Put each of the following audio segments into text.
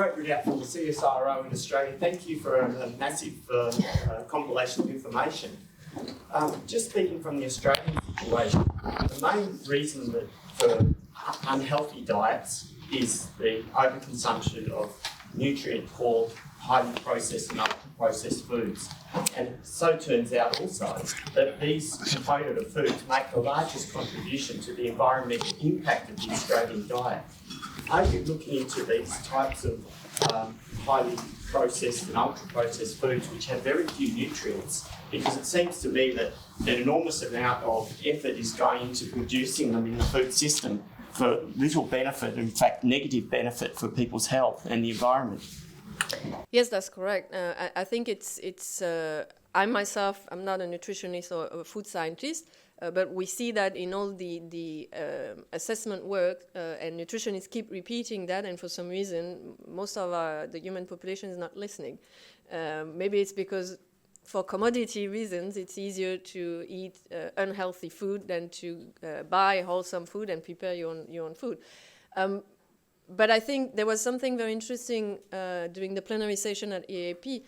Brett Ridoutt from the CSIRO in Australia. Thank you for a massive compilation of information. Just speaking from the Australian situation, the main reason for unhealthy diets is the overconsumption of nutrient-poor, highly processed and ultra-processed foods. And it so turns out also that these component of foods make the largest contribution to the environmental impact of the Australian diet. Are you looking into these types of highly processed and ultra-processed foods which have very few nutrients? Because it seems to me that an enormous amount of effort is going into producing them in the food system for little benefit, in fact negative benefit for people's health and the environment. Yes, that's correct. I think it's I myself, I'm not a nutritionist or a food scientist, but we see that in all the assessment work, and nutritionists keep repeating that, and for some reason, most of the human population is not listening. Maybe it's because for commodity reasons, it's easier to eat unhealthy food than to buy wholesome food and prepare your own food. But I think there was something very interesting during the plenary session at EAP.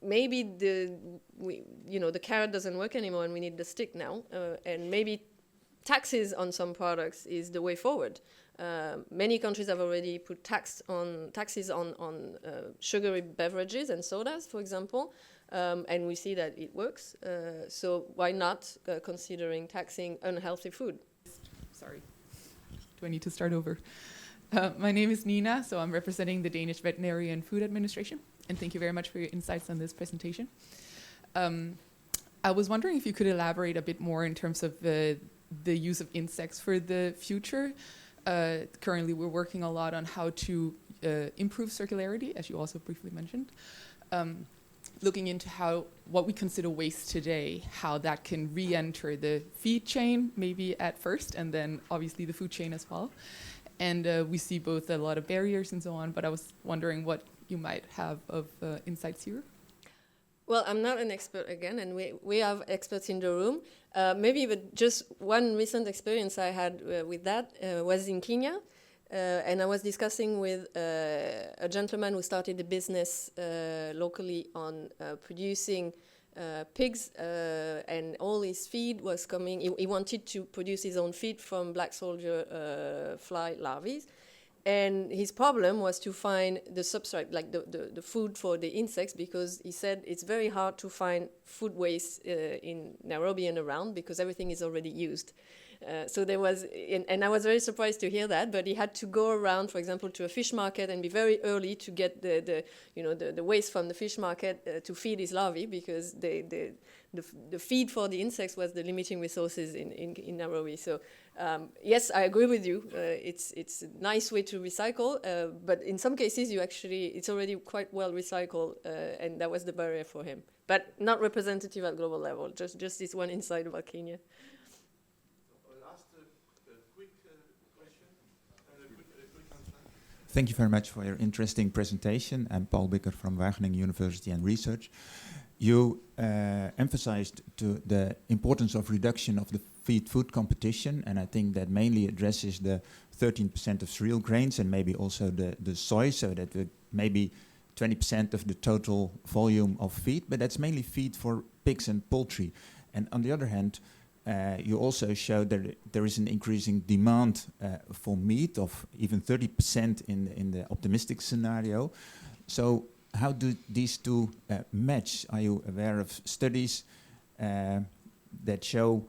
Maybe the carrot doesn't work anymore, and we need the stick now. And maybe taxes on some products is the way forward. Many countries have already put taxes on sugary beverages and sodas, for example, and we see that it works. So why not considering taxing unhealthy food? Sorry, do I need to start over? My name is Nina, so I'm representing the Danish Veterinary and Food Administration, and thank you very much for your insights on this presentation. I was wondering if you could elaborate a bit more in terms of the use of insects for the future. Currently, we're working a lot on how to improve circularity, as you also briefly mentioned. Looking into what we consider waste today, how that can re-enter the feed chain, maybe at first, and then obviously the food chain as well. And we see both a lot of barriers and so on, but I was wondering what you might have of insights here. Well, I'm not an expert again, and we have experts in the room. Maybe just one recent experience I had with that was in Kenya, and I was discussing with a gentleman who started a business locally on producing pigs, and all his feed was coming. He wanted to produce his own feed from black soldier fly larvae. And his problem was to find the substrate, like the food for the insects, because he said it's very hard to find food waste in Nairobi and around because everything is already used. So there was, and I was very surprised to hear that, but he had to go around, for example, to a fish market and be very early to get the waste from the fish market to feed his larvae, because the feed for the insects was the limiting resources in Nairobi. So yes, I agree with you. It's a nice way to recycle, but in some cases it's already quite well recycled, and that was the barrier for him. But not representative at global level. Just this one insight about Kenya. Thank you very much for your interesting presentation. I'm Paul Bikker from Wageningen University and Research. You emphasized the importance of reduction of the feed food competition, and I think that mainly addresses the 13% of cereal grains and maybe also the soy, so that maybe 20% of the total volume of feed, but that's mainly feed for pigs and poultry. And on the other hand, you also showed that there is an increasing demand for meat of even 30% in the optimistic scenario. So how do these two match? Are you aware of studies that show,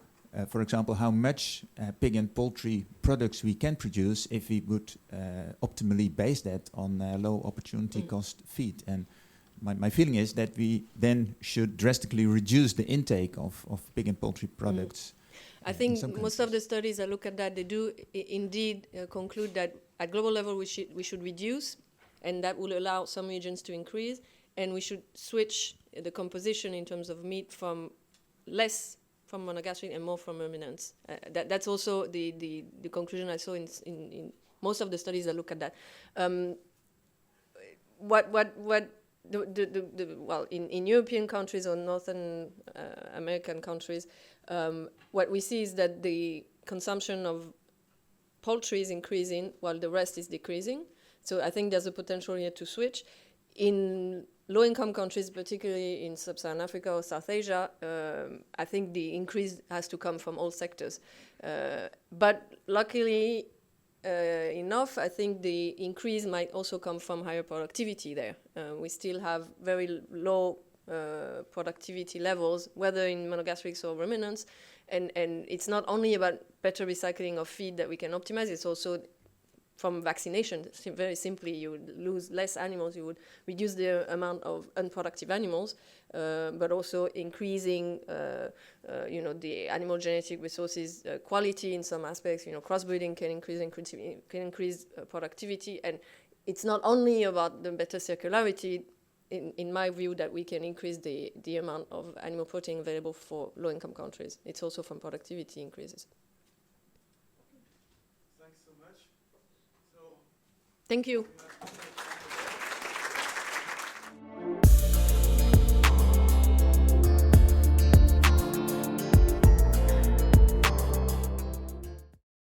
for example, how much pig and poultry products we can produce if we would optimally base that on low opportunity cost feed? And my feeling is that we then should drastically reduce the intake of pig and poultry products. I think most of the studies that look at that, they do indeed conclude that at global level we should reduce, and that will allow some regions to increase, and we should switch the composition in terms of meat from less from monogastric and more from ruminants. That's also the conclusion I saw in most of the studies that look at that. Well, in European countries or Northern American countries, what we see is that the consumption of poultry is increasing while the rest is decreasing. So I think there's a potential here to switch. In low-income countries, particularly in Sub-Saharan Africa or South Asia, I think the increase has to come from all sectors. But luckily enough, I think the increase might also come from higher productivity there. We still have very low productivity levels, whether in monogastrics or ruminants, and it's not only about better recycling of feed that we can optimize, it's also from vaccination. Very simply, you would lose less animals, you would reduce the amount of unproductive animals, but also increasing the animal genetic resources quality in some aspects. Crossbreeding can increase productivity, and it's not only about the better circularity, in my view, that we can increase the amount of animal protein available for low-income countries. It's also from productivity increases. Thanks so much. Thank you.